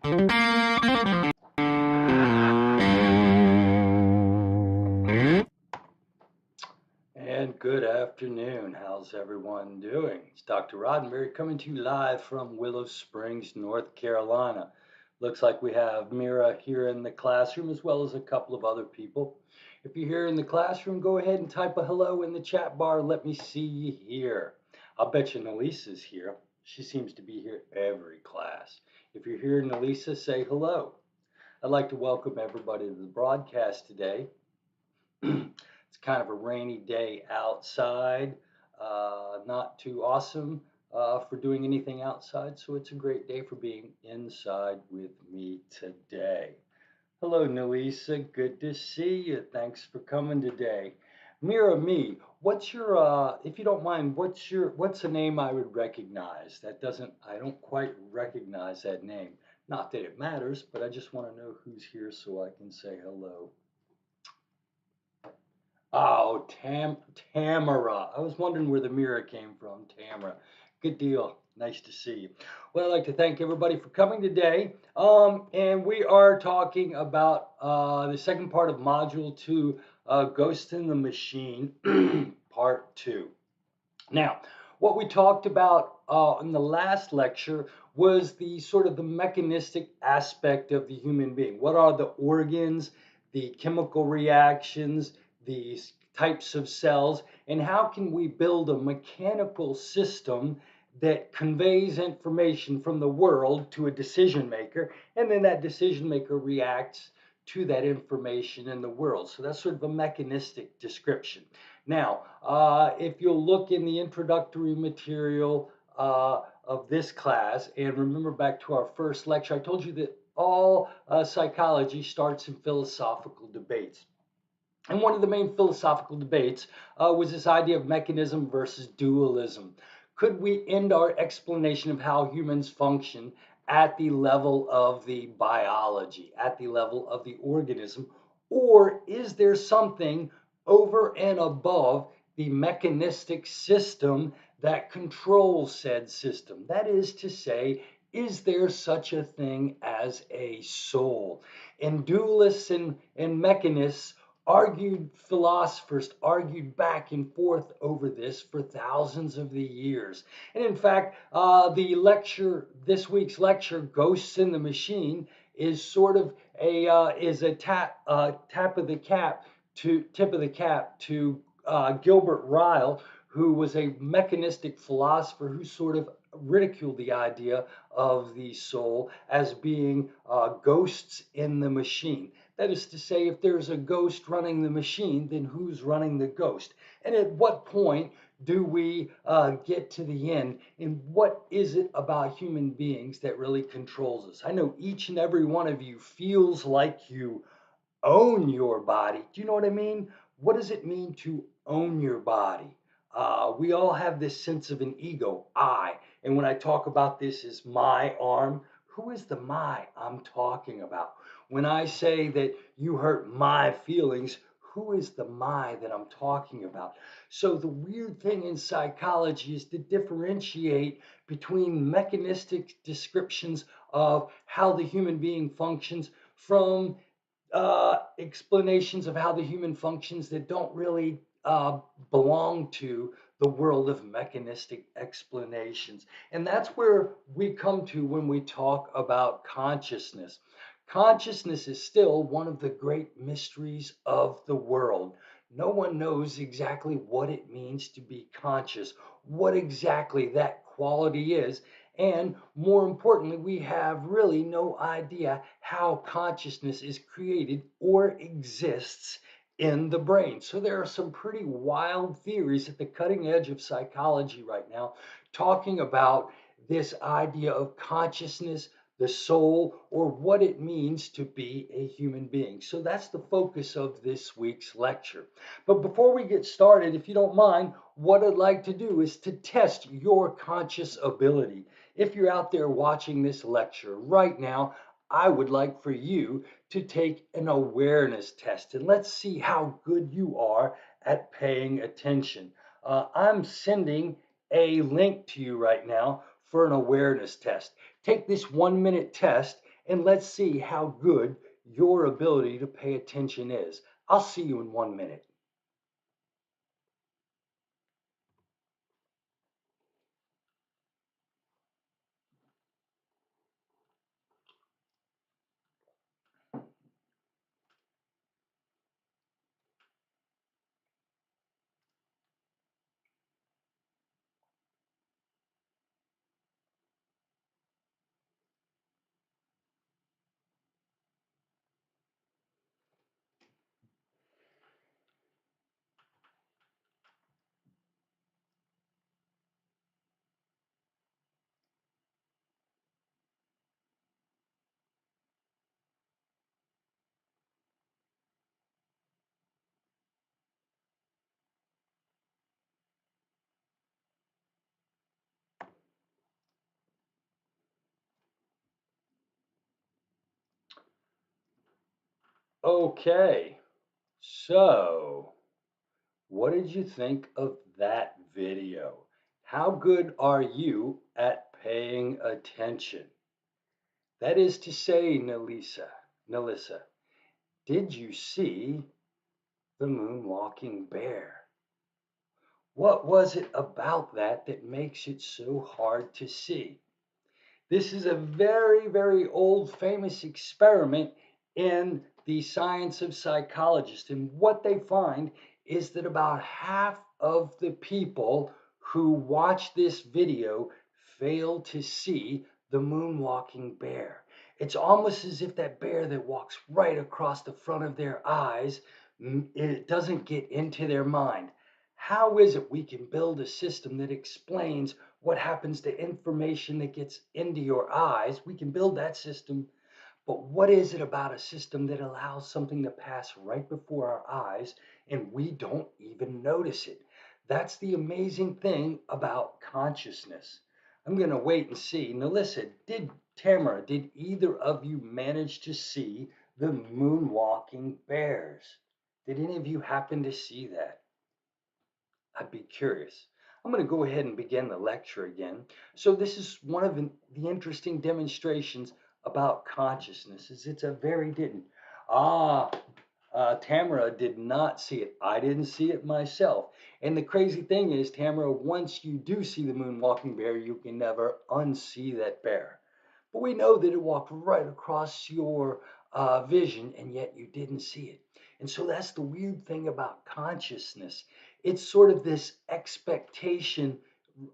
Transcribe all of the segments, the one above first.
And good afternoon. How's everyone doing? It's Dr. Roddenberry coming to you live from Willow Springs, North Carolina. Looks like we have Mira here in the classroom as well as a couple of other people. If you're here in the classroom, go ahead and type a hello in the chat bar. Let me see you here. I'll bet you Nalisa's here. She seems to be here every class. If you're here, Nalisa, say hello. I'd like to welcome everybody to the broadcast today. It's kind of a rainy day outside, not too awesome for doing anything outside, so it's a great day for being inside with me today. Hello, Nelisa. Good to see you. Thanks for coming today. Mira, me, what's your, if you don't mind, what's a name I would recognize? I don't quite recognize that name. Not that it matters, but I just want to know who's here so I can say hello. Oh, Tamara. I was wondering where the mirror came from. Tamara. Good deal. Nice to see you. Well, I'd like to thank everybody for coming today. And we are talking about the second part of Module 2, Ghost in the Machine, Part 2. Now, what we talked about in the last lecture was the sort of the mechanistic aspect of the human being. What are the organs, the chemical reactions, these types of cells, and how can we build a mechanical system that conveys information from the world to a decision maker, and then that decision maker reacts to that information in the world. So that's sort of a mechanistic description. Now, if you'll look in the introductory material of this class, and remember back to our first lecture, I told you that all psychology starts in philosophical debates. And one of the main philosophical debates was this idea of mechanism versus dualism. Could we end our explanation of how humans function at the level of the biology, at the level of the organism, or is there something over and above the mechanistic system that controls said system? That is to say, is there such a thing as a soul? And dualists and mechanists philosophers argued back and forth over this for thousands of the years. And in fact, this week's lecture, Ghosts in the Machine, is sort of a tip of the cap to Gilbert Ryle, who was a mechanistic philosopher who sort of ridiculed the idea of the soul as being ghosts in the machine. That is to say, if there's a ghost running the machine, then who's running the ghost? And at what point do we get to the end? And what is it about human beings that really controls us? I know each and every one of you feels like you own your body. Do you know what I mean? What does it mean to own your body? We all have this sense of an ego, I. And when I talk about this as my arm, who is the my I'm talking about? When I say that you hurt my feelings, who is the my that I'm talking about? So the weird thing in psychology is to differentiate between mechanistic descriptions of how the human being functions from explanations of how the human functions that don't really belong to the world of mechanistic explanations. And that's where we come to when we talk about consciousness. Consciousness is still one of the great mysteries of the world. No one knows exactly what it means to be conscious, what exactly that quality is, and more importantly, we have really no idea how consciousness is created or exists in the brain. So there are some pretty wild theories at the cutting edge of psychology right now talking about this idea of consciousness, the soul, or what it means to be a human being. So that's the focus of this week's lecture. But before we get started, if you don't mind, what I'd like to do is to test your conscious ability. If you're out there watching this lecture right now, I would like for you to take an awareness test and let's see how good you are at paying attention. I'm sending a link to you right now for an awareness test. Take this 1 minute test and let's see how good your ability to pay attention is. I'll see you in 1 minute. Okay, so what did you think of that video? How good are you at paying attention? That is to say, Nalissa, did you see the moonwalking bear? What was it about that that makes it so hard to see? This is a very, very old famous experiment in the science of psychologists. And what they find is that about half of the people who watch this video fail to see the moonwalking bear. It's almost as if that bear that walks right across the front of their eyes, it doesn't get into their mind. How is it we can build a system that explains what happens to information that gets into your eyes? We can build that system, but what is it about a system that allows something to pass right before our eyes and we don't even notice it? That's the amazing thing about consciousness. I'm going to wait and see. Now, listen, Tamara, did either of you manage to see the moonwalking bears? Did any of you happen to see that? I'd be curious. I'm going to go ahead and begin the lecture again. So this is one of the interesting demonstrations about consciousness. Is it's a very didn't. Ah, Tamara did not see it. I didn't see it myself. And the crazy thing is, Tamara, once you do see the moon walking bear, you can never unsee that bear. But we know that it walked right across your vision, and yet you didn't see it. And so that's the weird thing about consciousness. It's sort of this expectation,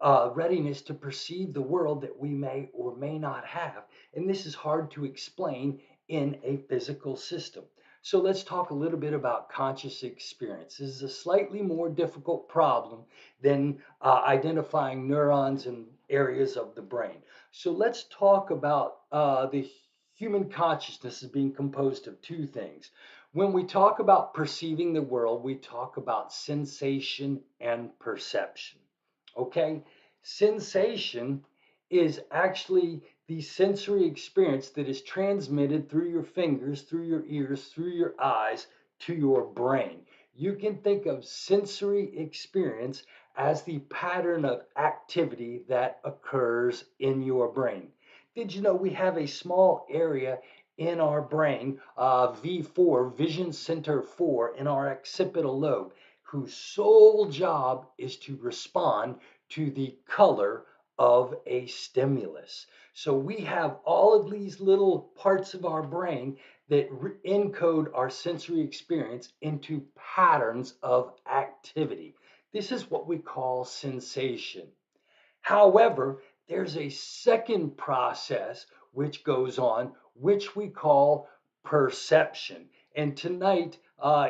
readiness to perceive the world that we may or may not have. And this is hard to explain in a physical system. So let's talk a little bit about conscious experience. This is a slightly more difficult problem than identifying neurons and areas of the brain. So let's talk about the human consciousness as being composed of two things. When we talk about perceiving the world, we talk about sensation and perception. Okay? Sensation is actually the sensory experience that is transmitted through your fingers, through your ears, through your eyes to your brain. You can think of sensory experience as the pattern of activity that occurs in your brain. Did you know we have a small area in our brain, V4, Vision Center 4, in our occipital lobe, whose sole job is to respond to the color of a stimulus. So we have all of these little parts of our brain that encode our sensory experience into patterns of activity. This is what we call sensation. However, there's a second process which goes on, which we call perception. And tonight,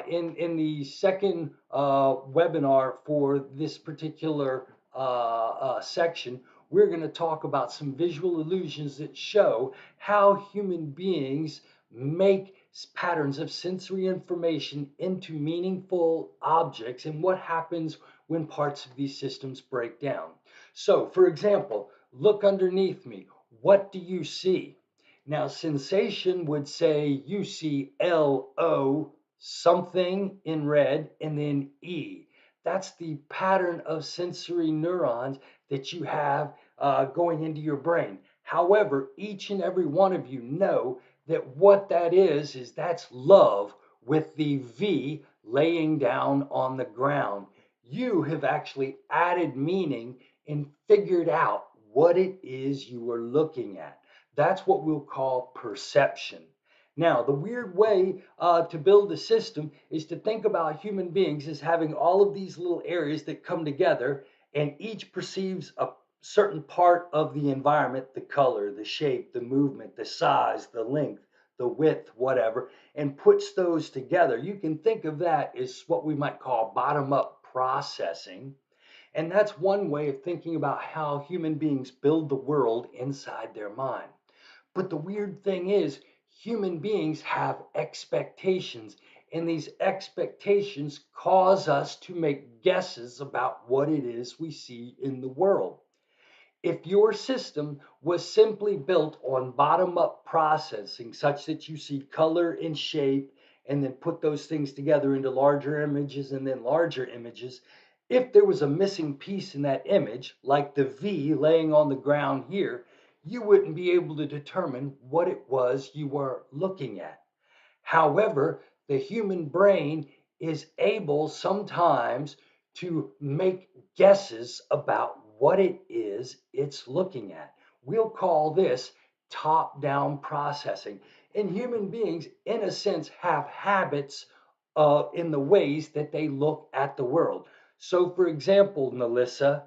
in the second webinar for this particular section, we're going to talk about some visual illusions that show how human beings make patterns of sensory information into meaningful objects and what happens when parts of these systems break down. So, for example, look underneath me. What do you see? Now, sensation would say you see LO something in red and then E. That's the pattern of sensory neurons that you have going into your brain. However, each and every one of you know that what that is that's love with the V laying down on the ground. You have actually added meaning and figured out what it is you are looking at. That's what we'll call perception. Now, the weird way to build a system is to think about human beings as having all of these little areas that come together, and each perceives a certain part of the environment, the color, the shape, the movement, the size, the length, the width, whatever, and puts those together. You can think of that as what we might call bottom up processing. And that's one way of thinking about how human beings build the world inside their mind. But the weird thing is, human beings have expectations, and these expectations cause us to make guesses about what it is we see in the world. If your system was simply built on bottom up processing, such that you see color and shape and then put those things together into larger images and then larger images, if there was a missing piece in that image, like the V laying on the ground here, you wouldn't be able to determine what it was you were looking at. However, the human brain is able sometimes to make guesses about what it is it's looking at. We'll call this top down processing. And human beings, in a sense, have habits in the ways that they look at the world. So, for example, Melissa,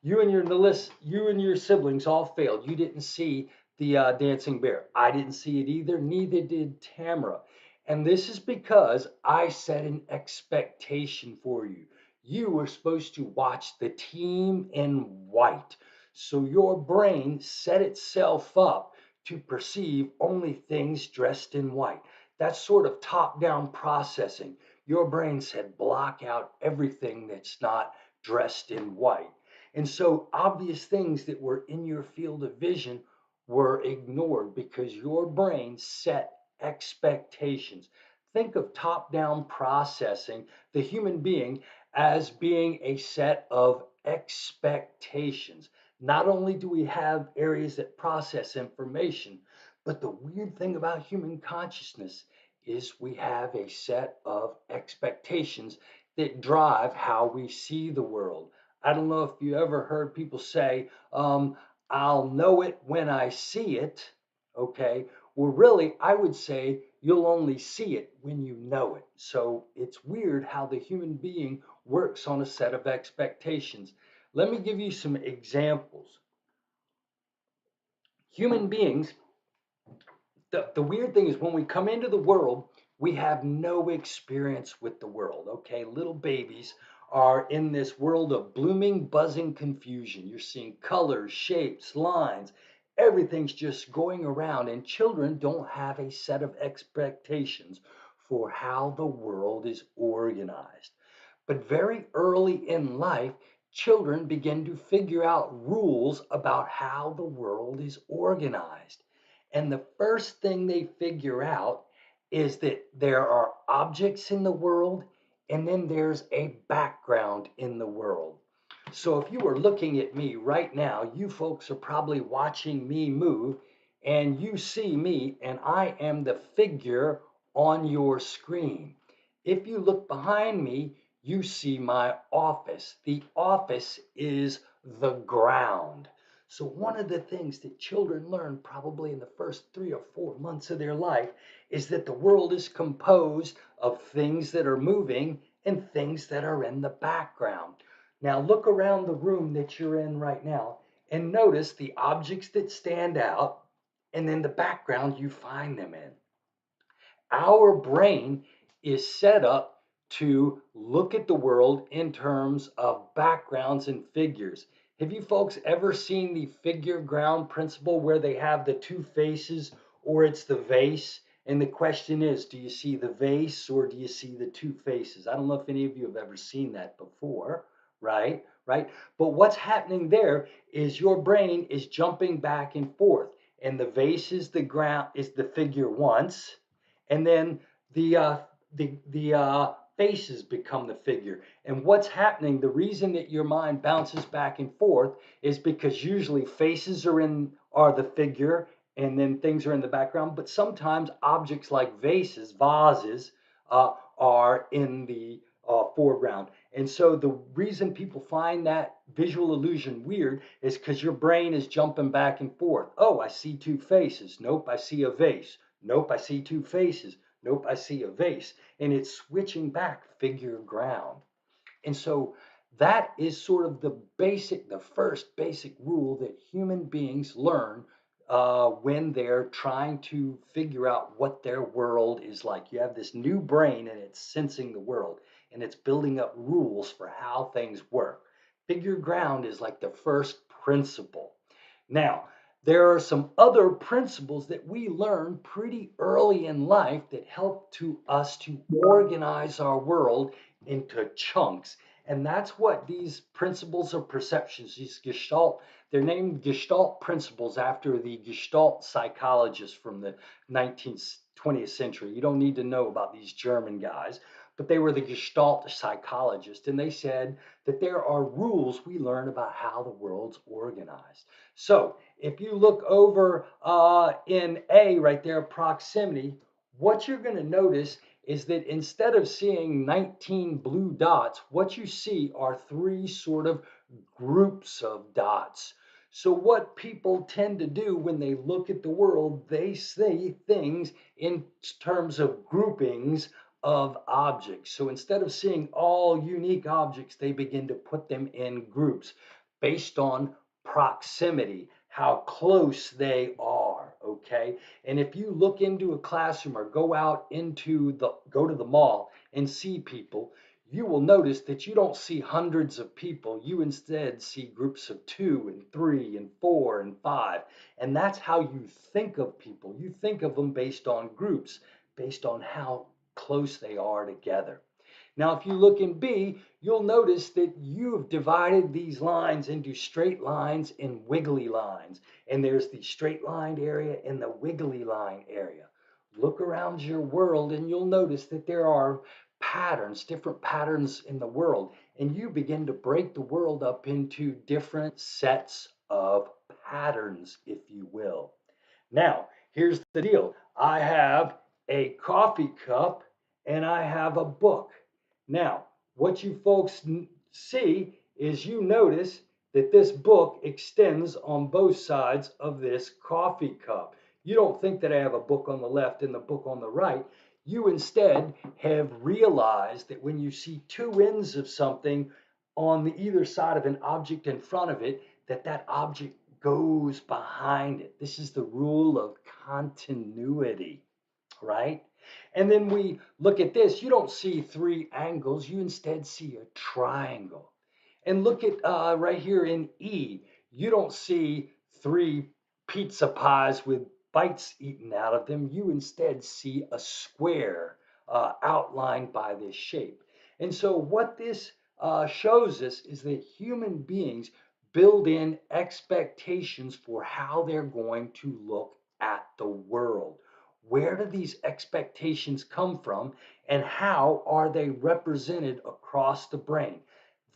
you and your siblings all failed. You didn't see the dancing bear. I didn't see it either. Neither did Tamara. And this is because I set an expectation for you. You were supposed to watch the team in white. So your brain set itself up to perceive only things dressed in white. That's sort of top down processing. Your brain said, block out everything that's not dressed in white. And so obvious things that were in your field of vision were ignored because your brain set expectations. Think of top down processing, the human being, as being a set of expectations. Not only do we have areas that process information, but the weird thing about human consciousness is we have a set of expectations that drive how we see the world. I don't know if you ever heard people say, I'll know it when I see it. Okay. Well, really, I would say you'll only see it when you know it. So it's weird how the human being works on a set of expectations. Let me give you some examples. Human beings, the weird thing is when we come into the world, we have no experience with the world. Okay. Little babies are in this world of blooming, buzzing confusion. You're seeing colors, shapes, lines. Everything's just going around, and children don't have a set of expectations for how the world is organized. But very early in life, children begin to figure out rules about how the world is organized. And the first thing they figure out is that there are objects in the world, and then there's a background in the world. So if you were looking at me right now, you folks are probably watching me move, and you see me, and I am the figure on your screen. If you look behind me, you see my office. The office is the ground. So one of the things that children learn probably in the first 3 or 4 months of their life is that the world is composed of things that are moving and things that are in the background. Now look around the room that you're in right now and notice the objects that stand out and then the background you find them in. Our brain is set up to look at the world in terms of backgrounds and figures. Have you folks ever seen the figure ground principle where they have the two faces or it's the vase? And the question is, do you see the vase or do you see the two faces? I don't know if any of you have ever seen that before, right? Right? But what's happening there is your brain is jumping back and forth, and the vase is the ground, is the figure once, and then the faces become the figure. And what's happening, the reason that your mind bounces back and forth is because usually faces are the figure and then things are in the background, but sometimes objects like vases, are in the foreground. And so the reason people find that visual illusion weird is because your brain is jumping back and forth. Oh, I see two faces. Nope, I see a vase. Nope, I see two faces. Nope, I see a vase. And it's switching back figure ground. And so that is sort of the first basic rule that human beings learn when they're trying to figure out what their world is like. You have this new brain and it's sensing the world and it's building up rules for how things work. Figure ground is like the first principle. Now, there are some other principles that we learn pretty early in life that help to us to organize our world into chunks. And that's what these principles of perceptions, these Gestalt, they're named Gestalt Principles after the Gestalt psychologists from the 19th, 20th century. You don't need to know about these German guys, but they were the Gestalt psychologists. And they said that there are rules we learn about how the world's organized. So if you look over in A right there, proximity, what you're going to notice is that instead of seeing 19 blue dots, what you see are three sort of groups of dots. So what people tend to do when they look at the world, they see things in terms of groupings of objects. So instead of seeing all unique objects, they begin to put them in groups based on proximity, how close they are, okay? And if you look into a classroom or go to the mall and see people, you will notice that you don't see hundreds of people. You instead see groups of 2 and 3 and 4 and 5. And that's how you think of people. You think of them based on groups, based on how close they are together. Now, if you look in B, you'll notice that you have divided these lines into straight lines and wiggly lines. And there's the straight lined area and the wiggly line area. Look around your world and you'll notice that there are patterns, different patterns in the world. And you begin to break the world up into different sets of patterns, if you will. Now, here's the deal. I have a coffee cup and I have a book. Now, what you folks see is you notice that this book extends on both sides of this coffee cup. You don't think that I have a book on the left and the book on the right. You instead have realized that when you see two ends of something on the either side of an object in front of it, that object goes behind it. This is the rule of continuity, right? And then we look at this. You don't see three angles. You instead see a triangle. And look at right here in E. You don't see three pizza pies with bites eaten out of them. You instead see a square outlined by this shape. And so what this shows us is that human beings build in expectations for how they're going to look at the world. Where do these expectations come from and how are they represented across the brain?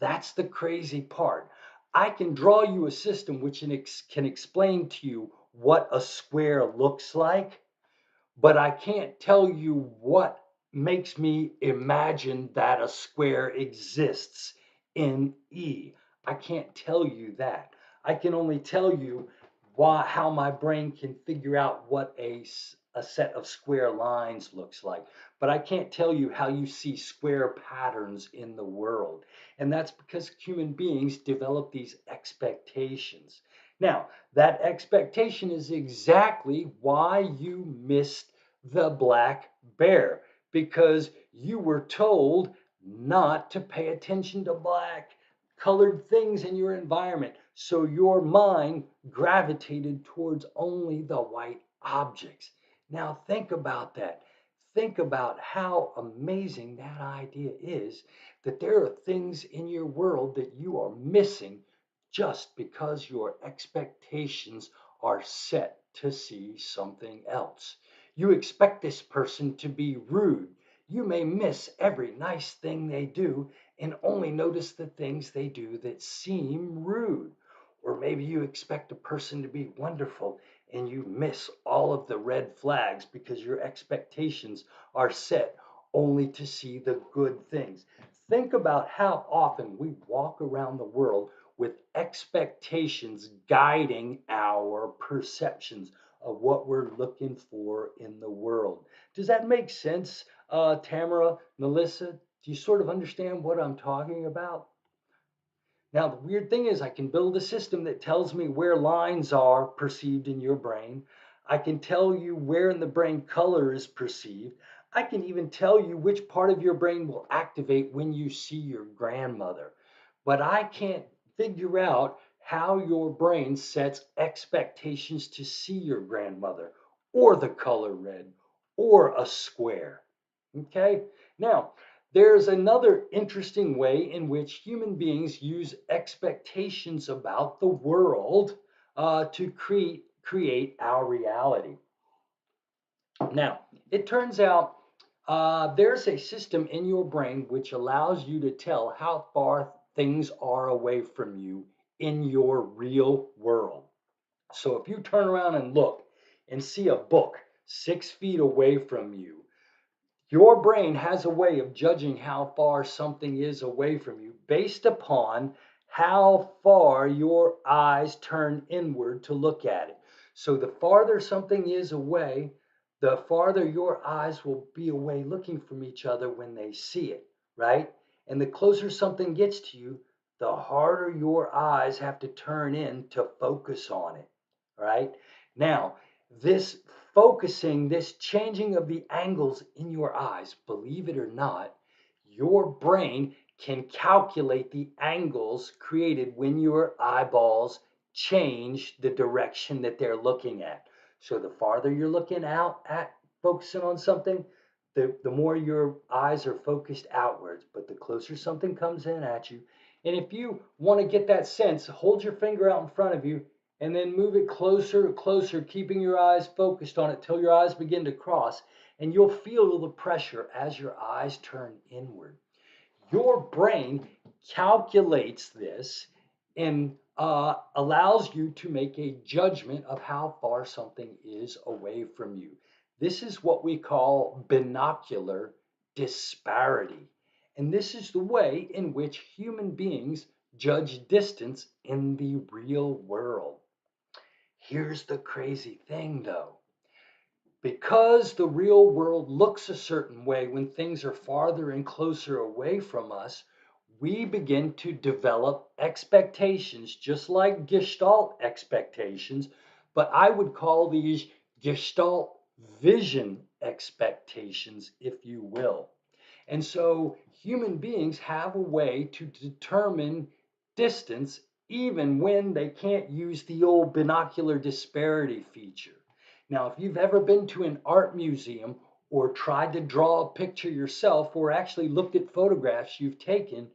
That's the crazy part. I can draw you a system which can explain to you what a square looks like, but I can't tell you what makes me imagine that a square exists in E. I can't tell you that. I can only tell you how my brain can figure out what a set of square lines looks like. But I can't tell you how you see square patterns in the world. And that's because human beings develop these expectations. Now, that expectation is exactly why you missed the black bear, because you were told not to pay attention to black colored things in your environment. So your mind gravitated towards only the white objects. Now think about that. Think about how amazing that idea is, that there are things in your world that you are missing just because your expectations are set to see something else. You expect this person to be rude. You may miss every nice thing they do and only notice the things they do that seem rude. Or maybe you expect a person to be wonderful and you miss all of the red flags because your expectations are set only to see the good things. Think about how often we walk around the world with expectations guiding our perceptions of what we're looking for in the world. Does that make sense, Tamara, Melissa? Do you sort of understand what I'm talking about? Now, the weird thing is, I can build a system that tells me where lines are perceived in your brain. I can tell you where in the brain color is perceived. I can even tell you which part of your brain will activate when you see your grandmother. But I can't figure out how your brain sets expectations to see your grandmother or the color red or a square. Okay? Now, there's another interesting way in which human beings use expectations about the world to create our reality. Now, it turns out there's a system in your brain which allows you to tell how far things are away from you in your real world. So if you turn around and look and see a book 6 feet away from you, your brain has a way of judging how far something is away from you based upon how far your eyes turn inward to look at it. So the farther something is away, the farther your eyes will be away looking from each other when they see it, right? And the closer something gets to you, the harder your eyes have to turn in to focus on it, right? Now, this focusing, this changing of the angles in your eyes, believe it or not, your brain can calculate the angles created when your eyeballs change the direction that they're looking at. So the farther you're looking out at focusing on something, the more your eyes are focused outwards, but the closer something comes in at you. And if you want to get that sense, hold your finger out in front of you and then move it closer and closer, keeping your eyes focused on it till your eyes begin to cross, and you'll feel the pressure as your eyes turn inward. Your brain calculates this and allows you to make a judgment of how far something is away from you. This is what we call binocular disparity. And this is the way in which human beings judge distance in the real world. Here's the crazy thing though. Because the real world looks a certain way when things are farther and closer away from us, we begin to develop expectations, just like Gestalt expectations, but I would call these Gestalt Vision expectations, if you will. And so human beings have a way to determine distance even when they can't use the old binocular disparity feature. Now, if you've ever been to an art museum or tried to draw a picture yourself or actually looked at photographs you've taken,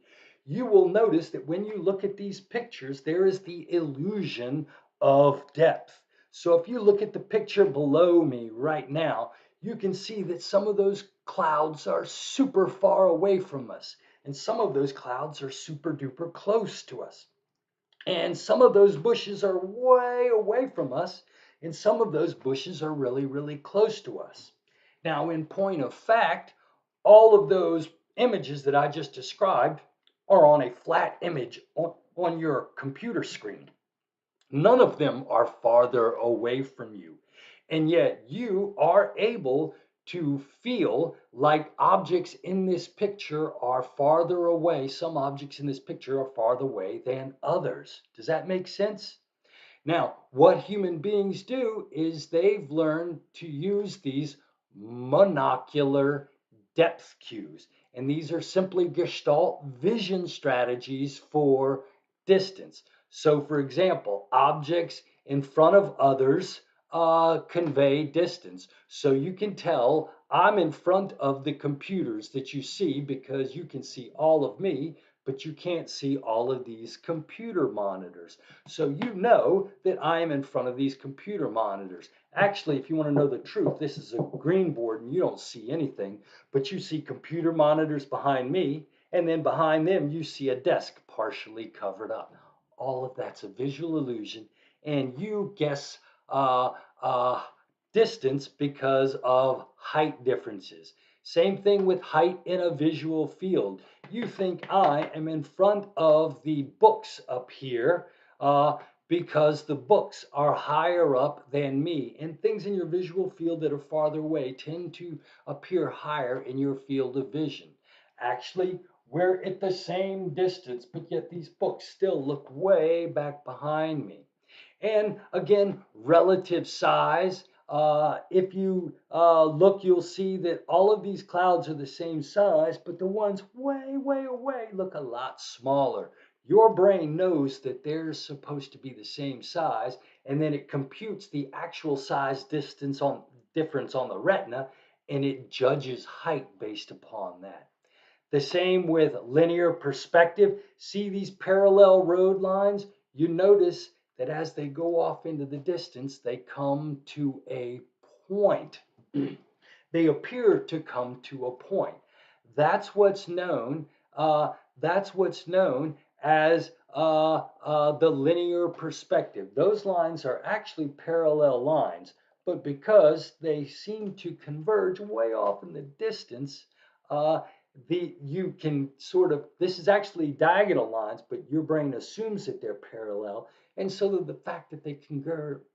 you will notice that when you look at these pictures, there is the illusion of depth. So if you look at the picture below me right now, you can see that some of those clouds are super far away from us, and some of those clouds are super duper close to us. And some of those bushes are way away from us, and some of those bushes are really, really close to us. Now, in point of fact, all of those images that I just described are on a flat image on your computer screen. None of them are farther away from you. And yet you are able to feel like objects in this picture are farther away. Some objects in this picture are farther away than others. Does that make sense? Now, what human beings do is they've learned to use these monocular depth cues. And these are simply Gestalt vision strategies for distance. So, for example, objects in front of others convey distance. So you can tell I'm in front of the computers that you see because you can see all of me, but you can't see all of these computer monitors. So you know that I am in front of these computer monitors. Actually, if you want to know the truth, this is a green board and you don't see anything, but you see computer monitors behind me, and then behind them you see a desk partially covered up. All of that's a visual illusion, and you guess uh, uh, distance because of height differences. Same thing with height in a visual field. You think I am in front of the books up here because the books are higher up than me. And things in your visual field that are farther away tend to appear higher in your field of vision. Actually, we're at the same distance, but yet these books still look way back behind me. And again, relative size. If you look, you'll see that all of these clouds are the same size, but the ones way, way away look a lot smaller. Your brain knows that they're supposed to be the same size, and then it computes the actual size difference on the retina, and it judges height based upon that. The same with linear perspective. See these parallel road lines? You notice that as they go off into the distance, they come to a point. They appear to come to a point. That's what's known. That's what's known as the linear perspective. Those lines are actually parallel lines, but because they seem to converge way off in the distance, uh, you can sort of, this is actually diagonal lines, but your brain assumes that they're parallel, and so the fact that they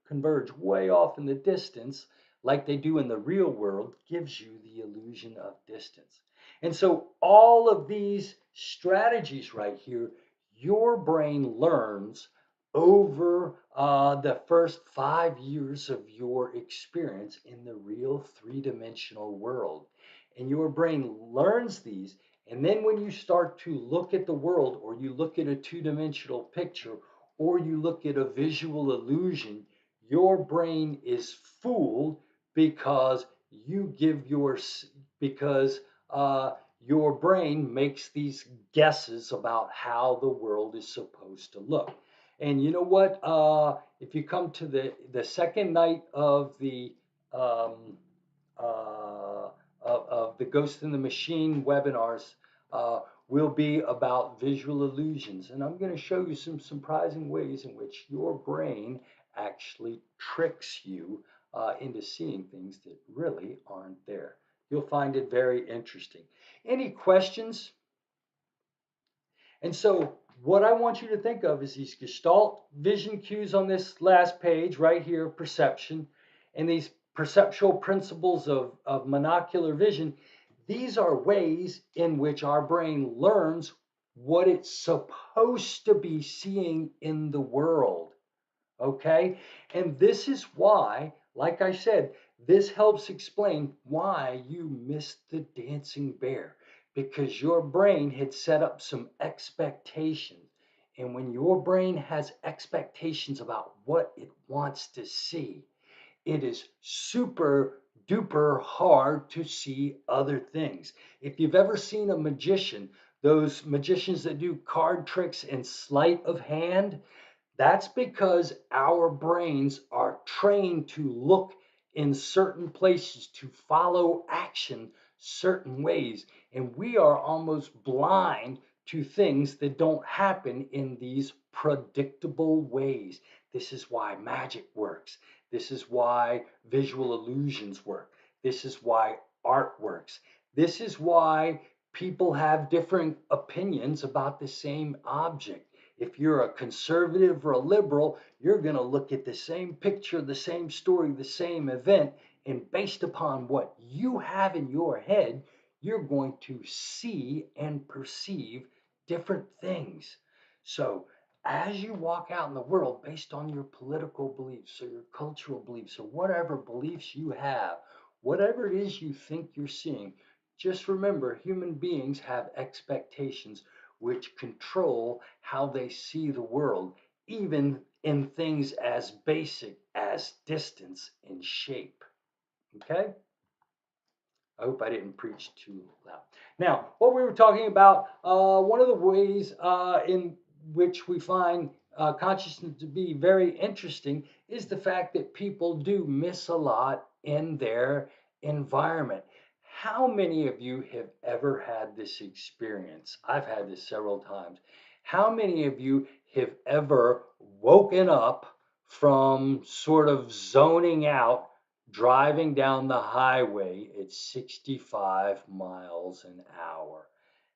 converge way off in the distance like they do in the real world gives you the illusion of distance. And so all of these strategies right here, your brain learns over the first 5 years of your experience in the real three-dimensional world. And your brain learns these. And then when you start to look at the world, or you look at a two-dimensional picture, or you look at a visual illusion, your brain is fooled because you give your because your brain makes these guesses about how the world is supposed to look. And you know what? If you come to the second night of the uh, of the Ghost in the Machine webinars, uh, will be about visual illusions. And I'm going to show you some surprising ways in which your brain actually tricks you into seeing things that really aren't there. You'll find it very interesting. Any questions? And so what I want you to think of is these Gestalt vision cues on this last page right here, perception, and these perceptual principles of monocular vision. These are ways in which our brain learns what it's supposed to be seeing in the world. Okay? And this is why, like I said, this helps explain why you missed the dancing bear, because your brain had set up some expectations. And when your brain has expectations about what it wants to see, it is super duper hard to see other things. If you've ever seen a magician, those magicians that do card tricks and sleight of hand, that's because our brains are trained to look in certain places, to follow action certain ways. And we are almost blind to things that don't happen in these predictable ways. This is why magic works. This is why visual illusions work. This is why art works. This is why people have different opinions about the same object. If you're a conservative or a liberal, you're going to look at the same picture, the same story, the same event, and based upon what you have in your head, you're going to see and perceive different things. So, as you walk out in the world based on your political beliefs or your cultural beliefs or whatever beliefs you have, whatever it is you think you're seeing, just remember human beings have expectations which control how they see the world, even in things as basic as distance and shape. Okay? I hope I didn't preach too loud. Now, what we were talking about, one of the ways in which we find consciousness to be very interesting is the fact that people do miss a lot in their environment. How many of you have ever had this experience? I've had this several times. How many of you have ever woken up from sort of zoning out driving down the highway at 65 miles an hour?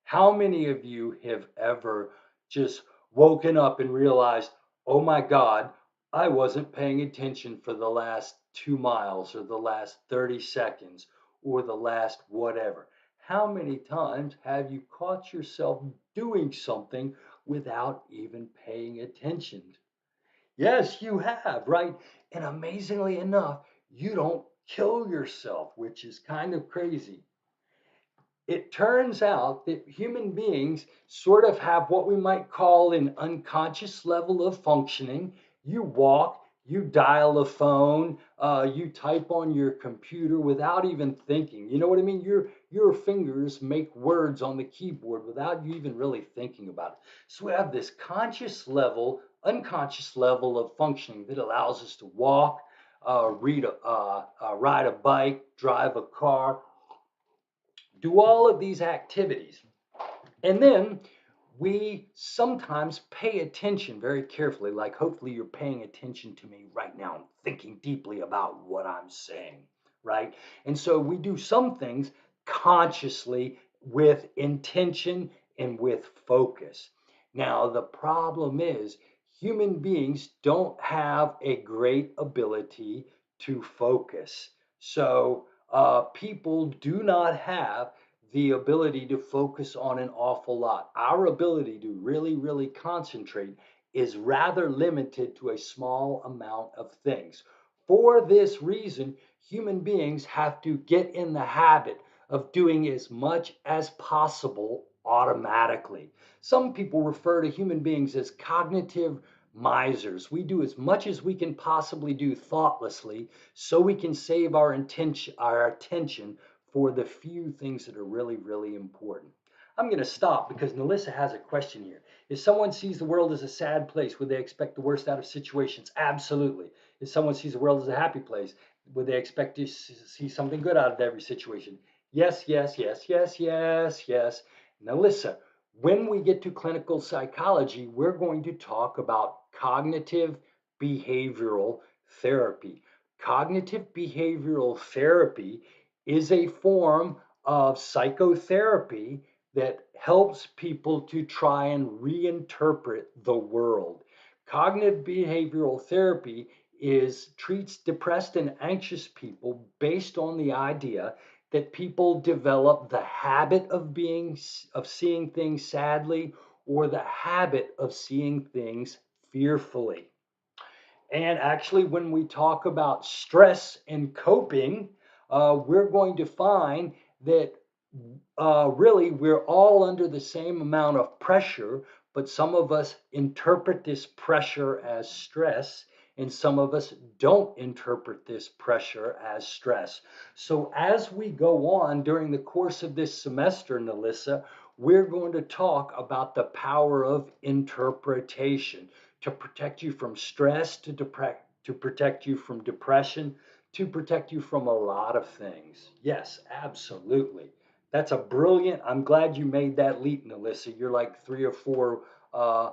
How many of you have ever just woken up and realized, oh my God, I wasn't paying attention for the last 2 miles or the last 30 seconds or the last whatever? How many times have you caught yourself doing something without even paying attention? Yes, you have, right? And amazingly enough, you don't kill yourself, which is kind of crazy. It turns out that human beings sort of have what we might call an unconscious level of functioning. You walk, you dial a phone, you type on your computer without even thinking. You know what I mean? Your fingers make words on the keyboard without you even really thinking about it. So we have this conscious level, unconscious level of functioning that allows us to walk, ride a bike, drive a car, do all of these activities. And then we sometimes pay attention very carefully, like hopefully you're paying attention to me right now and thinking deeply about what I'm saying, right? And so we do some things consciously with intention and with focus. Now, the problem is human beings don't have a great ability to focus. So people do not have the ability to focus on an awful lot. Our ability to really, really concentrate is rather limited to a small amount of things. For this reason, human beings have to get in the habit of doing as much as possible automatically. Some people refer to human beings as cognitive misers. We do as much as we can possibly do thoughtlessly so we can save our attention for the few things that are really, really important. I'm going to stop because Melissa has a question here. If someone sees the world as a sad place, would they expect the worst out of situations? Absolutely. If someone sees the world as a happy place, would they expect to see something good out of every situation? Yes, yes, yes, yes, yes, yes. Melissa, when we get to clinical psychology, we're going to talk about cognitive behavioral therapy. Cognitive behavioral therapy is a form of psychotherapy that helps people to try and reinterpret the world. Cognitive behavioral therapy treats depressed and anxious people based on the idea that people develop the habit of seeing things sadly or the habit of seeing things fearfully. And actually, when we talk about stress and coping, we're going to find that really we're all under the same amount of pressure, but some of us interpret this pressure as stress, and some of us don't interpret this pressure as stress. So, as we go on during the course of this semester, Melissa, we're going to talk about the power of interpretation to protect you from stress, to protect you from depression, to protect you from a lot of things. Yes, absolutely. That's a brilliant. I'm glad you made that leap, Melissa. You're like 3 or 4 uh,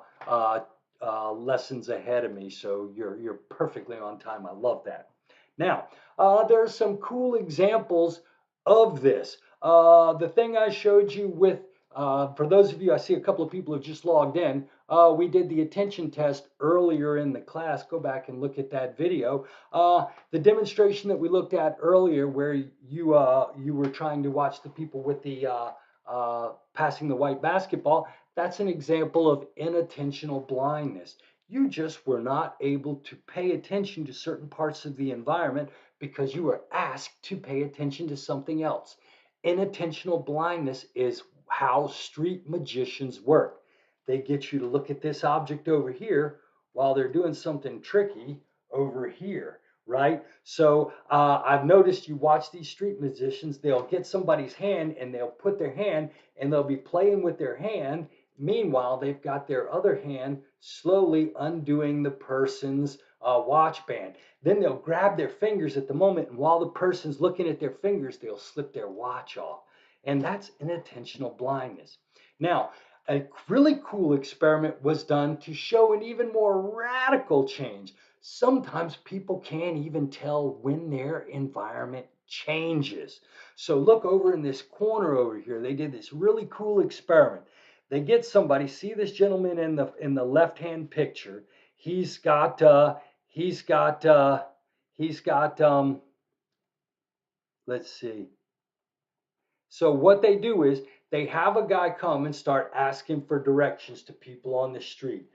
uh, lessons ahead of me, so you're perfectly on time. I love that. Now, there are some cool examples of this. The thing I showed you with, for those of you, I see a couple of people have just logged in. We did the attention test earlier in the class. Go back and look at that video. The demonstration that we looked at earlier, where you were trying to watch the people with the passing the white basketball, that's an example of inattentional blindness. You just were not able to pay attention to certain parts of the environment because you were asked to pay attention to something else. Inattentional blindness is how street magicians work. They get you to look at this object over here while they're doing something tricky over here, right? right? So I've noticed you watch these street musicians, they'll get somebody's hand and they'll put their hand and they'll be playing with their hand. Meanwhile, they've got their other hand slowly undoing the person's watch band. Then they'll grab their fingers at the moment, and while the person's looking at their fingers, they'll slip their watch off. And that's inattentional blindness. Now, a really cool experiment was done to show an even more radical change. Sometimes people can't even tell when their environment changes. So look over in this corner over here. They did this really cool experiment. They get somebody, see this gentleman in the left-hand picture. He's got he's got he's got let's see. So what they do is they have a guy come and start asking for directions to people on the street.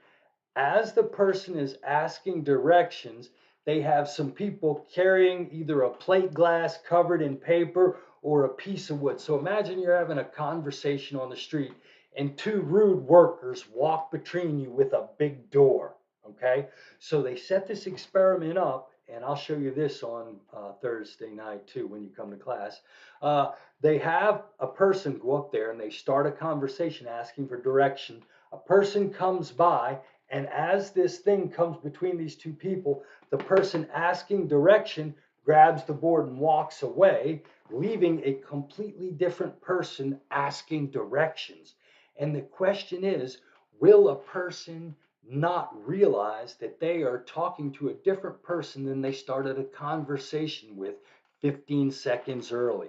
As the person is asking directions, they have some people carrying either a plate glass covered in paper or a piece of wood. So imagine you're having a conversation on the street and two rude workers walk between you with a big door. Okay, so they set this experiment up, and I'll show you this on Thursday night too when you come to class. Uh, they have a person go up there and they start a conversation asking for direction. A person comes by, and as this thing comes between these two people, the person asking direction grabs the board and walks away, leaving a completely different person asking directions. And the question is, will a person not realize that they are talking to a different person than they started a conversation with 15 seconds early?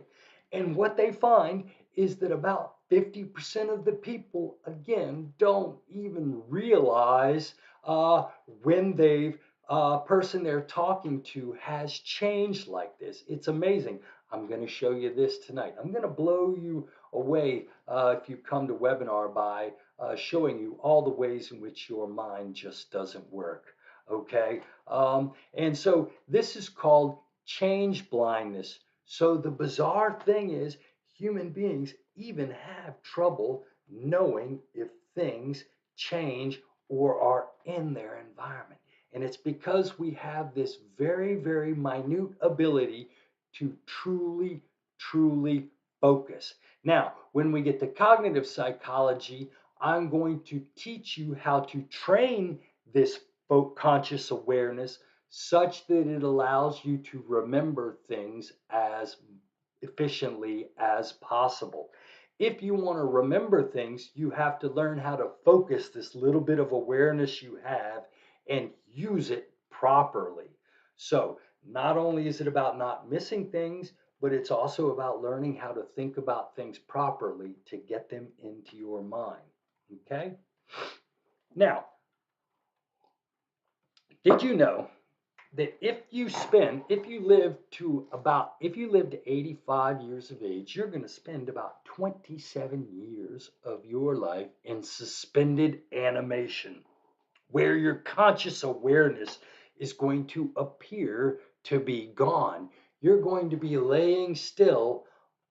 And what they find is that about 50% of the people, again, don't even realize when they've person they're talking to has changed like this. It's amazing. I'm going to show you this tonight. I'm going to blow you away if you come to webinar by showing you all the ways in which your mind just doesn't work. Okay, and so this is called change blindness. So the bizarre thing is, human beings even have trouble knowing if things change or are in their environment. And it's because we have this very, very minute ability to truly, truly focus. Now, when we get to cognitive psychology, I'm going to teach you how to train this conscious awareness such that it allows you to remember things as efficiently as possible. If you want to remember things, you have to learn how to focus this little bit of awareness you have and use it properly. So, not only is it about not missing things, but it's also about learning how to think about things properly to get them into your mind. Okay? Now, did you know that if you live to 85 years of age, you're going to spend about 27 years of your life in suspended animation, where your conscious awareness is going to appear to be gone. You're going to be laying still,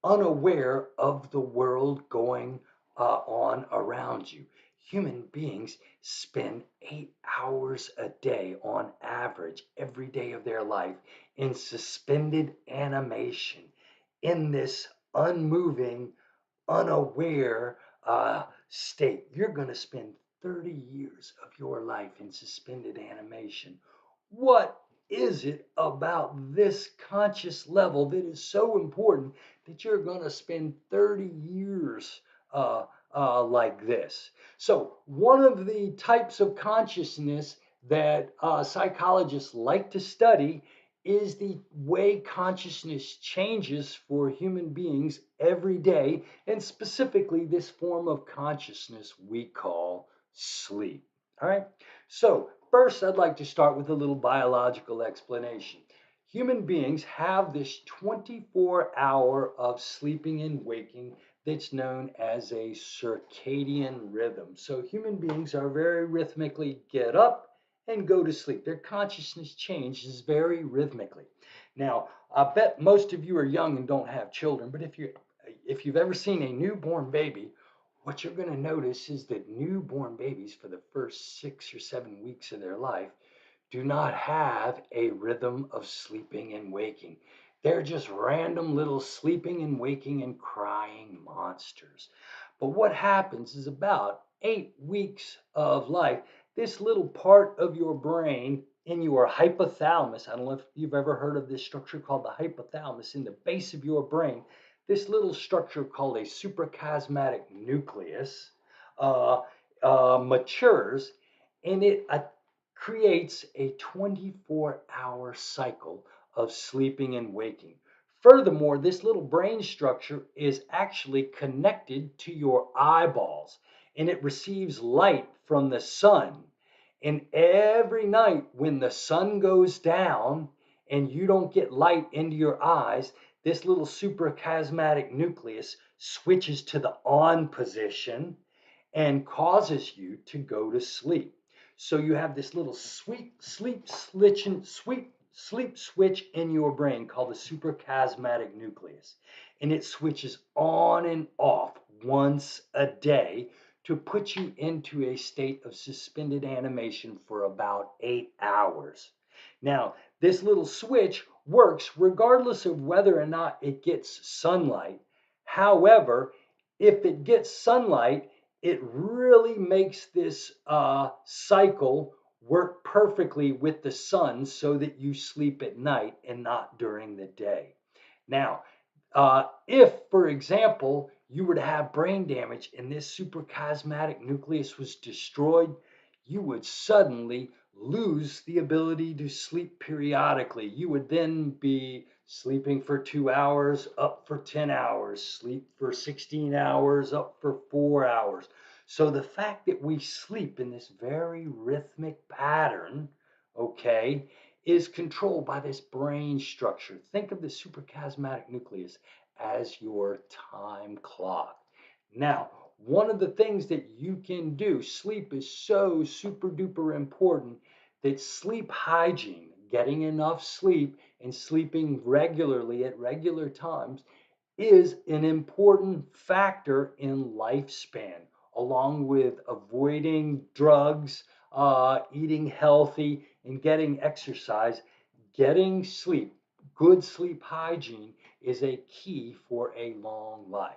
unaware of the world going on around you. Human beings spend 8 hours a day on average every day of their life in suspended animation, in this unmoving, unaware state. You're going to spend 30 years of your life in suspended animation. What is it about this conscious level that is so important that you're going to spend 30 years like this? So, one of the types of consciousness that psychologists like to study is the way consciousness changes for human beings every day, and specifically this form of consciousness we call sleep. All right, so first I'd like to start with a little biological explanation. Human beings have this 24-hour of sleeping and waking that's known as a circadian rhythm. So human beings are very rhythmically get up and go to sleep. Their consciousness changes very rhythmically. Now, I bet most of you are young and don't have children, but if you've ever seen a newborn baby, what you're going to notice is that newborn babies, for the first 6 or 7 weeks of their life, do not have a rhythm of sleeping and waking. They're just random little sleeping and waking and crying monsters. But what happens is about 8 weeks of life, this little part of your brain in your hypothalamus, I don't know if you've ever heard of this structure called the hypothalamus in the base of your brain, this little structure called a suprachiasmatic nucleus uh, matures, and it creates a 24-hour cycle of sleeping and waking. Furthermore, this little brain structure is actually connected to your eyeballs, and it receives light from the sun. And every night when the sun goes down and you don't get light into your eyes, this little suprachiasmatic nucleus switches to the on position and causes you to go to sleep. So you have this little sleep switch in your brain called the suprachiasmatic nucleus. And it switches on and off once a day to put you into a state of suspended animation for about 8 hours. Now, this little switch works regardless of whether or not it gets sunlight. However, if it gets sunlight, it really makes this cycle work perfectly with the sun so that you sleep at night and not during the day. Now, if, for example, you were to have brain damage and this suprachiasmatic nucleus was destroyed, you would suddenly lose the ability to sleep periodically. You would then be sleeping for 2 hours, up for 10 hours, sleep for 16 hours, up for 4 hours. So the fact that we sleep in this very rhythmic pattern, okay, is controlled by this brain structure. Think of the suprachiasmatic nucleus as your time clock. Now, one of the things that you can do, sleep is so super duper important that sleep hygiene, getting enough sleep and sleeping regularly at regular times, is an important factor in lifespan, along with avoiding drugs, eating healthy, and getting exercise. Getting sleep, good sleep hygiene, is a key for a long life.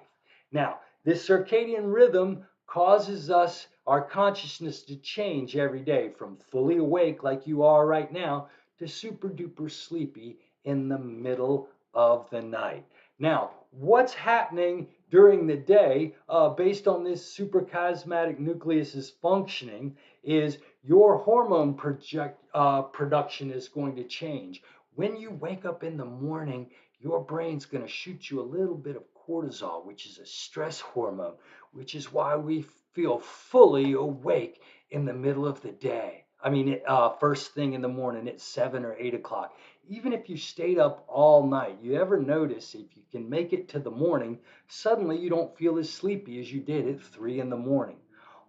Now, this circadian rhythm causes us, our consciousness, to change every day from fully awake, like you are right now, to super duper sleepy in the middle of the night. Now, what's happening during the day, based on this suprachiasmatic nucleus's functioning, is your hormone production is going to change. When you wake up in the morning, your brain's going to shoot you a little bit of cortisol, which is a stress hormone, which is why we feel fully awake in the middle of the day. I mean, first thing in the morning at 7 or 8 o'clock. Even if you stayed up all night, you ever notice if you can make it to the morning, suddenly you don't feel as sleepy as you did at 3 in the morning.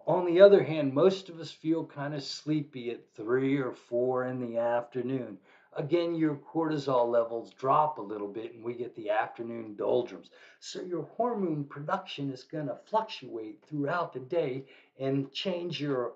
On the other hand, most of us feel kind of sleepy at 3 or 4 in the afternoon. Again, your cortisol levels drop a little bit and we get the afternoon doldrums. So your hormone production is going to fluctuate throughout the day and change your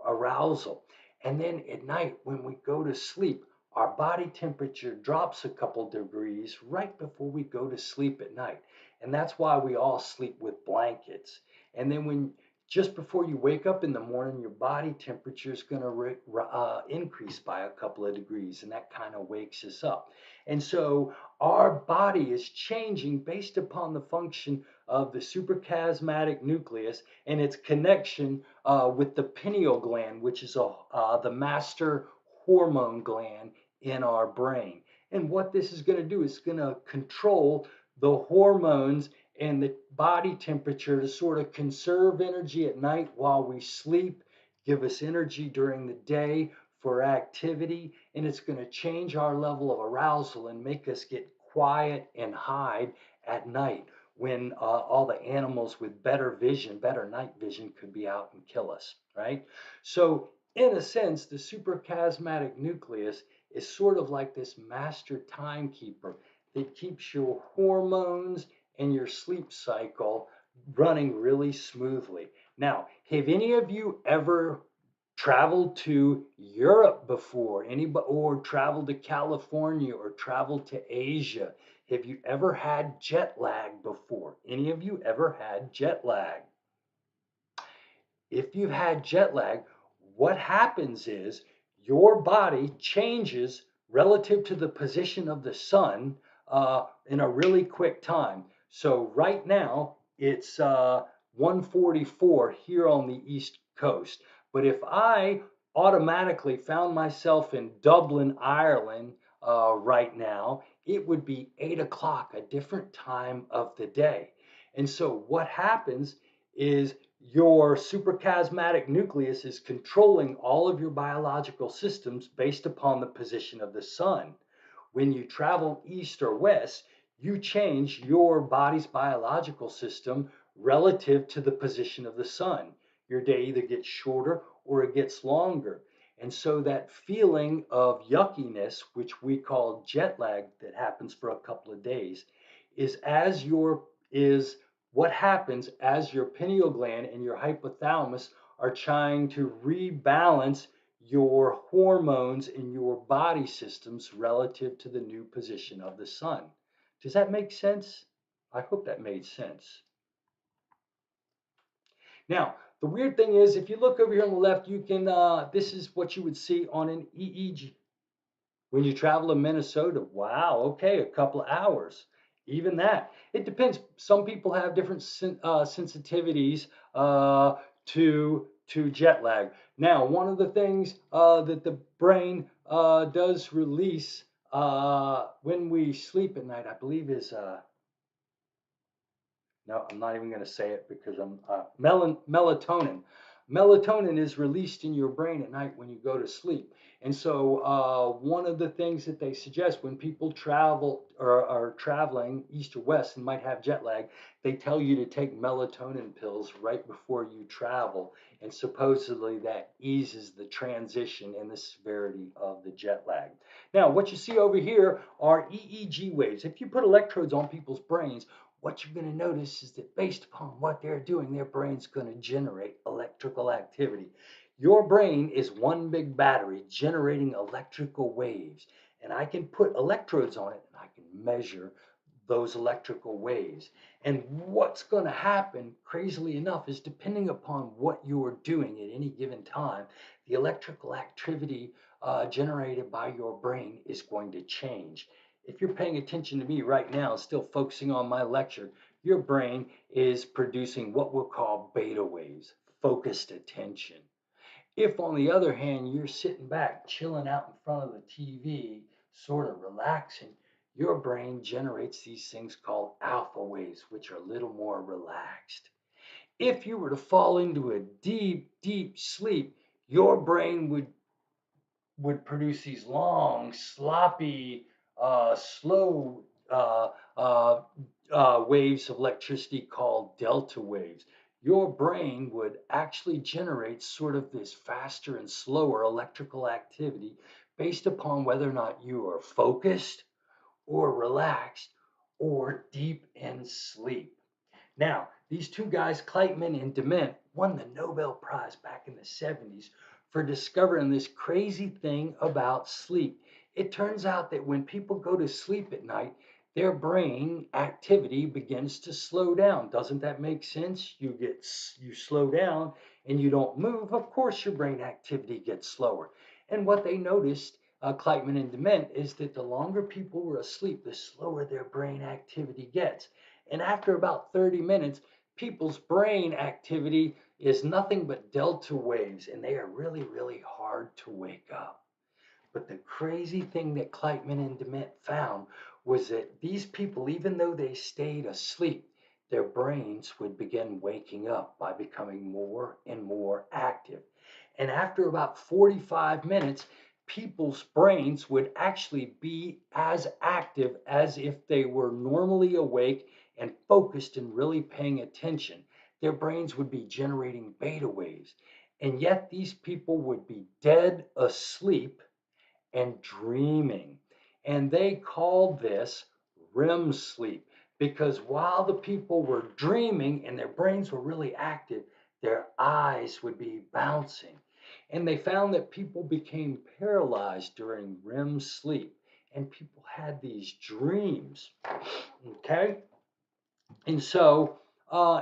arousal. And then at night, when we go to sleep, our body temperature drops a couple degrees right before we go to sleep at night. And that's why we all sleep with blankets. And then when just before you wake up in the morning, your body temperature is going to increase by a couple of degrees, and that kind of wakes us up. And so our body is changing based upon the function of the suprachiasmatic nucleus and its connection with the pineal gland, which is the master hormone gland in our brain. And what this is going to do is going to control the hormones and the body temperature to sort of conserve energy at night while we sleep, give us energy during the day for activity, and it's going to change our level of arousal and make us get quiet and hide at night when all the animals with better vision, better night vision, could be out and kill us, right? So, in a sense, the suprachiasmatic nucleus is sort of like this master timekeeper that keeps your hormones and your sleep cycle running really smoothly. Now, have any of you ever traveled to Europe before? Anybody, or traveled to California or traveled to Asia? Have you ever had jet lag before? Any of you ever had jet lag? If you've had jet lag, what happens is your body changes relative to the position of the sun in a really quick time. So right now it's 1:44 here on the East Coast. But if I automatically found myself in Dublin, Ireland right now, it would be 8 o'clock, a different time of the day. And so what happens is your suprachiasmatic nucleus is controlling all of your biological systems based upon the position of the sun. When you travel east or west, you change your body's biological system relative to the position of the sun. Your day either gets shorter or it gets longer. And so that feeling of yuckiness, which we call jet lag, that happens for a couple of days, is as your is what happens as your pineal gland and your hypothalamus are trying to rebalance your hormones in your body systems relative to the new position of the sun. Does that make sense? I hope that made sense. Now, the weird thing is, if you look over here on the left, you can, this is what you would see on an EEG. When you travel to Minnesota, wow, okay, a couple of hours. Even that. It depends. Some people have different sensitivities to jet lag. Now, one of the things that the brain does release when we sleep at night, I believe, is no, I'm not even going to say it because I'm melatonin. Melatonin is released in your brain at night when you go to sleep. And so, one of the things that they suggest when people travel or are traveling east or west and might have jet lag, they tell you to take melatonin pills right before you travel. And supposedly that eases the transition and the severity of the jet lag. Now, what you see over here are EEG waves. If you put electrodes on people's brains, what you're going to notice is that based upon what they're doing, their brain's going to generate electrical activity. Your brain is one big battery generating electrical waves, and I can put electrodes on it and I can measure those electrical waves. And what's going to happen, crazily enough, is depending upon what you're doing at any given time, the electrical activity generated by your brain is going to change. If you're paying attention to me right now, still focusing on my lecture, your brain is producing what we'll call beta waves, focused attention. If, on the other hand, you're sitting back, chilling out in front of the TV, sort of relaxing, your brain generates these things called alpha waves, which are a little more relaxed. If you were to fall into a deep, deep sleep, your brain would produce these long, sloppy, slow waves of electricity called delta waves. Your brain would actually generate sort of this faster and slower electrical activity based upon whether or not you are focused or relaxed or deep in sleep. Now, these two guys, Kleitman and Dement, won the Nobel Prize back in the 70s for discovering this crazy thing about sleep. It turns out that when people go to sleep at night, their brain activity begins to slow down. Doesn't that make sense? You slow down and you don't move. Of course, your brain activity gets slower. And what they noticed, Kleitman and Dement, is that the longer people were asleep, the slower their brain activity gets. And after about 30 minutes, people's brain activity is nothing but delta waves, and they are really, really hard to wake up. But the crazy thing that Kleitman and Dement found was that these people, even though they stayed asleep, their brains would begin waking up by becoming more and more active. And after about 45 minutes, people's brains would actually be as active as if they were normally awake and focused and really paying attention. Their brains would be generating beta waves. And yet these people would be dead asleep and dreaming. And they called this REM sleep because while the people were dreaming and their brains were really active, their eyes would be bouncing. And they found that people became paralyzed during REM sleep, and people had these dreams. Okay, and so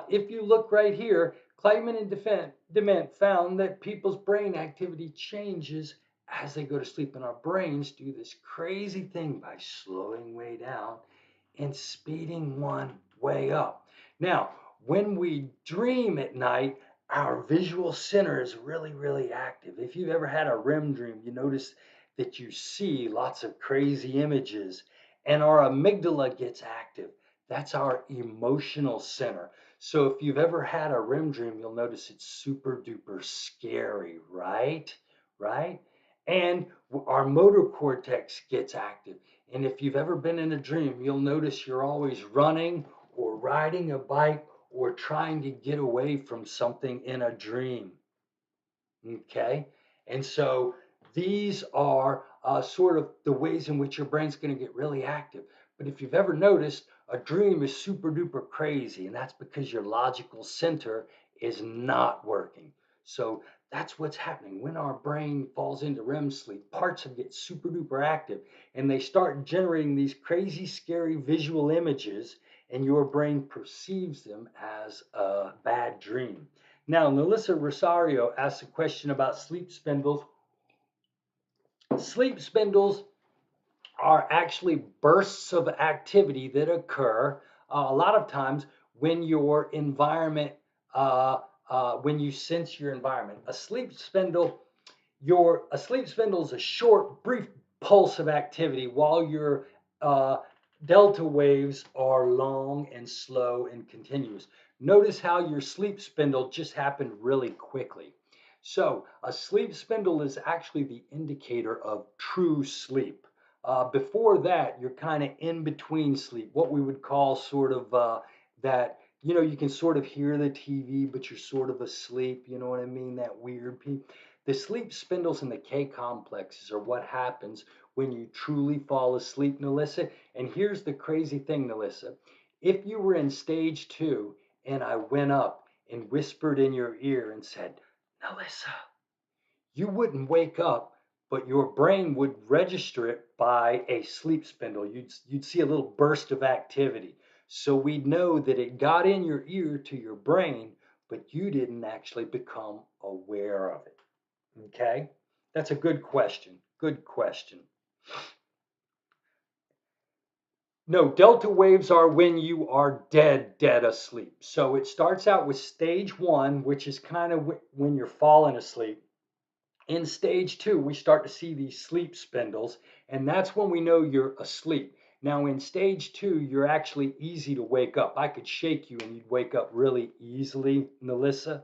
if you look right here, Kleiman and Dement found that people's brain activity changes as they go to sleep, and our brains do this crazy thing by slowing way down and speeding one way up. Now, when we dream at night, our visual center is really, really active. If you've ever had a REM dream, you notice that you see lots of crazy images, and our amygdala gets active. That's our emotional center. So if you've ever had a REM dream, you'll notice it's super duper scary, right? Right? And our motor cortex gets active. And if you've ever been in a dream, you'll notice you're always running or riding a bike or trying to get away from something in a dream. Okay? And so these are sort of the ways in which your brain's going to get really active. But if you've ever noticed, a dream is super duper crazy, and that's because your logical center is not working. So that's what's happening. When our brain falls into REM sleep, parts of it get super duper active, and they start generating these crazy, scary visual images, and your brain perceives them as a bad dream. Now, Melissa Rosario asked a question about sleep spindles. Sleep spindles are actually bursts of activity that occur a lot of times when your environment, when you sense your environment. A sleep spindle is a short, brief pulse of activity, while your uh, delta waves are long and slow and continuous. Notice how your sleep spindle just happened really quickly. So a sleep spindle is actually the indicator of true sleep. Before that, you're kind of in between sleep, what we would call sort of that, you can sort of hear the TV, but you're sort of asleep. You know what I mean? That weird people. The sleep spindles and the K complexes are what happens when you truly fall asleep, Melissa. And here's the crazy thing, Melissa. If you were in stage 2 and I went up and whispered in your ear and said, Melissa, you wouldn't wake up, but your brain would register it by a sleep spindle. You'd see a little burst of activity. So we'd know that it got in your ear to your brain, but you didn't actually become aware of it. Okay? That's a good question. Good question. No, delta waves are when you are dead asleep. So it starts out with stage 1, which is kind of when you're falling asleep. In stage 2, we start to see these sleep spindles, and that's when we know you're asleep. Now, in stage 2, you're actually easy to wake up. I could shake you and you'd wake up really easily, Melissa.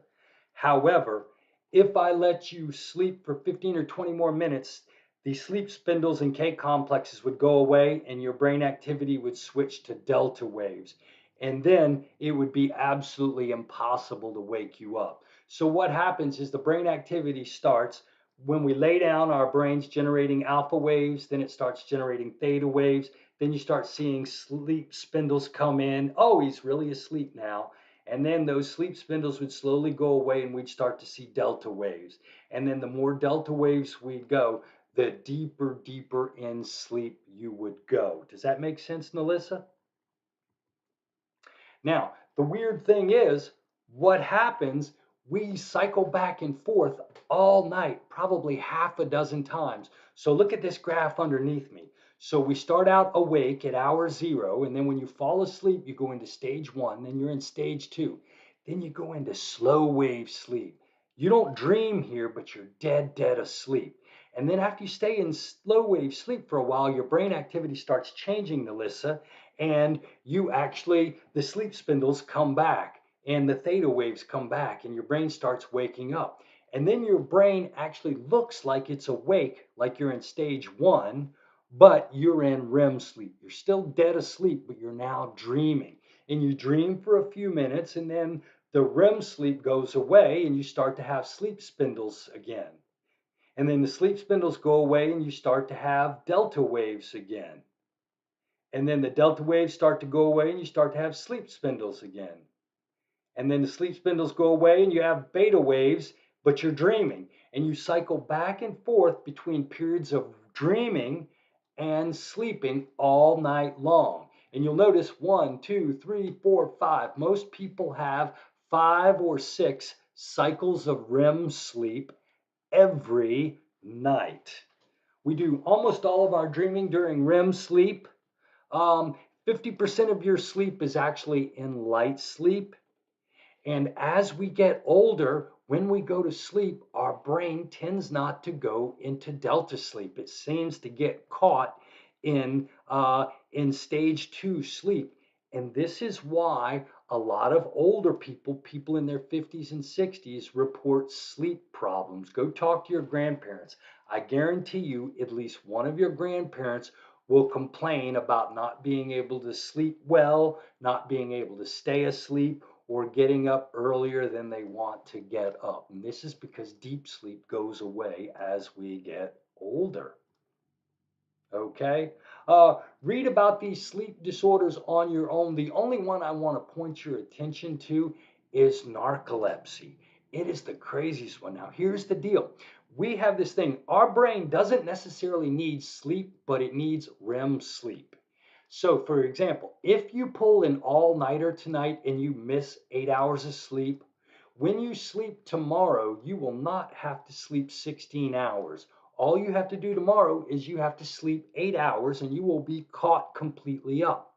However, if I let you sleep for 15 or 20 more minutes, the sleep spindles and K complexes would go away and your brain activity would switch to delta waves. And then it would be absolutely impossible to wake you up. So what happens is the brain activity starts when we lay down, our brain's generating alpha waves, then it starts generating theta waves. Then you start seeing sleep spindles come in. Oh, he's really asleep now. And then those sleep spindles would slowly go away and we'd start to see delta waves. And then the more delta waves we'd go, the deeper in sleep you would go. Does that make sense, Melissa? Now, the weird thing is, what happens, we cycle back and forth all night, probably half a dozen times. So look at this graph underneath me. So we start out awake at hour 0, and then when you fall asleep, you go into stage 1, then you're in stage 2. Then you go into slow wave sleep. You don't dream here, but you're dead asleep. And then after you stay in slow wave sleep for a while, your brain activity starts changing, Melissa, and the sleep spindles come back and the theta waves come back and your brain starts waking up. And then your brain actually looks like it's awake, like you're in stage 1, but you're in REM sleep. You're still dead asleep, but you're now dreaming. And you dream for a few minutes, and then the REM sleep goes away and you start to have sleep spindles again. And then the sleep spindles go away and you start to have delta waves again. And then the delta waves start to go away and you start to have sleep spindles again. And then the sleep spindles go away and you have beta waves, but you're dreaming. and you cycle back and forth between periods of dreaming and sleeping all night long. And you'll notice 1, 2, 3, 4, 5. Most people have 5 or 6 cycles of REM sleep every night. We do almost all of our dreaming during REM sleep. 50% of your sleep is actually in light sleep. And as we get older, when we go to sleep, our brain tends not to go into delta sleep. It seems to get caught in stage 2 sleep. And this is why a lot of older people, people in their 50s and 60s, report sleep problems. Go talk to your grandparents. I guarantee you, at least one of your grandparents will complain about not being able to sleep well, not being able to stay asleep, or getting up earlier than they want to get up. And this is because deep sleep goes away as we get older. Okay? Read about these sleep disorders on your own. The only one I want to point your attention to is narcolepsy. It is the craziest one. Now, here's the deal. We have this thing. Our brain doesn't necessarily need sleep, but it needs REM sleep. So, for example, if you pull an all-nighter tonight and you miss 8 hours of sleep, when you sleep tomorrow, you will not have to sleep 16 hours. All you have to do tomorrow is you have to sleep 8 hours and you will be caught completely up.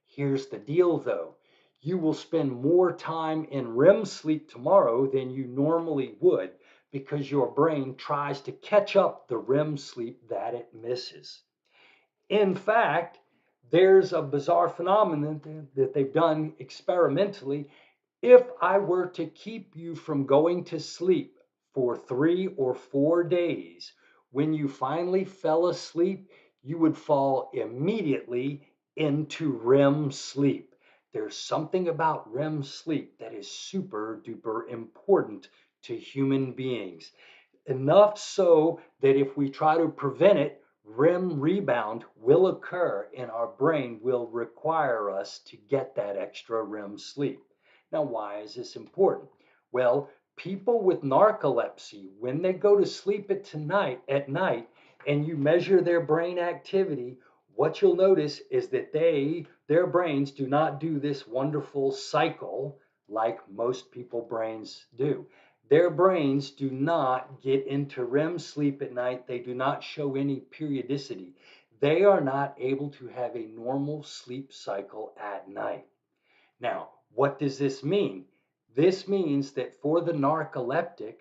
Here's the deal though. You will spend more time in REM sleep tomorrow than you normally would because your brain tries to catch up the REM sleep that it misses. In fact, there's a bizarre phenomenon that they've done experimentally. If I were to keep you from going to sleep for 3 or 4 days, when you finally fell asleep, you would fall immediately into REM sleep. There's something about REM sleep that is super duper important to human beings. Enough so that if we try to prevent it, REM rebound will occur and our brain will require us to get that extra REM sleep. Now, why is this important? Well, people with narcolepsy, when they go to sleep at night and you measure their brain activity, what you'll notice is that their brains do not do this wonderful cycle like most people brains do. Their brains do not get into REM sleep at night. They do not show any periodicity. They are not able to have a normal sleep cycle at night. Now, what does this mean? This means that for the narcoleptic,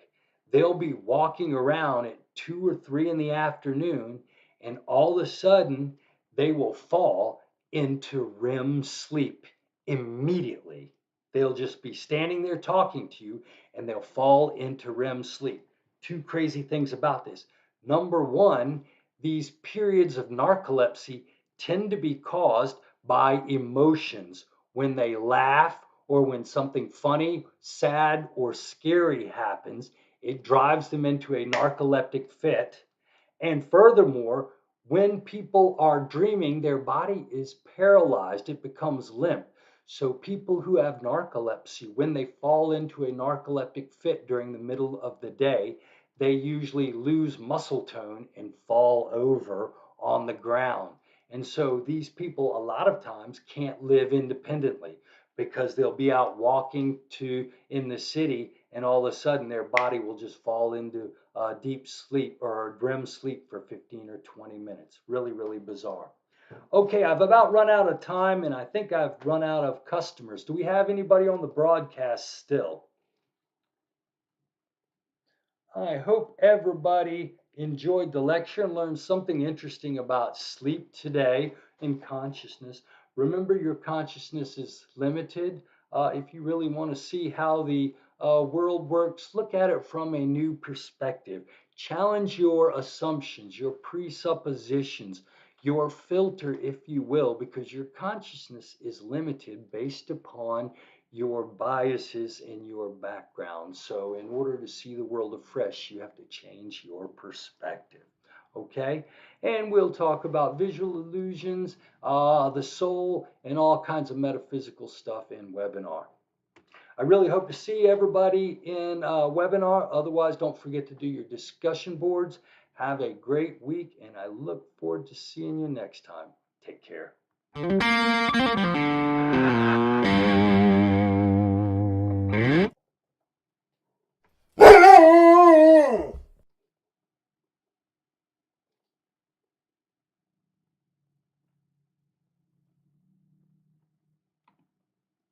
they'll be walking around at 2 or 3 in the afternoon, and all of a sudden, they will fall into REM sleep immediately. They'll just be standing there talking to you, and they'll fall into REM sleep. Two crazy things about this. Number one, these periods of narcolepsy tend to be caused by emotions when they laugh or when something funny, sad, or scary happens, it drives them into a narcoleptic fit. And furthermore, when people are dreaming, their body is paralyzed, it becomes limp. So, people who have narcolepsy, when they fall into a narcoleptic fit during the middle of the day, they usually lose muscle tone and fall over on the ground. And so, these people, a lot of times, can't live independently because they'll be out walking in the city and all of a sudden their body will just fall into deep sleep or REM sleep for 15 or 20 minutes. Really, really bizarre. Okay, I've about run out of time and I think I've run out of customers. Do we have anybody on the broadcast still? I hope everybody enjoyed the lecture and learned something interesting about sleep today and consciousness. Remember, your consciousness is limited. If you really want to see how the world works, look at it from a new perspective. Challenge your assumptions, your presuppositions, your filter, if you will, because your consciousness is limited based upon your biases and your background. So, in order to see the world afresh, you have to change your perspective. Okay? And we'll talk about visual illusions, the soul, and all kinds of metaphysical stuff in webinar. I really hope to see everybody in webinar. Otherwise, don't forget to do your discussion boards. Have a great week, and I look forward to seeing you next time. Take care.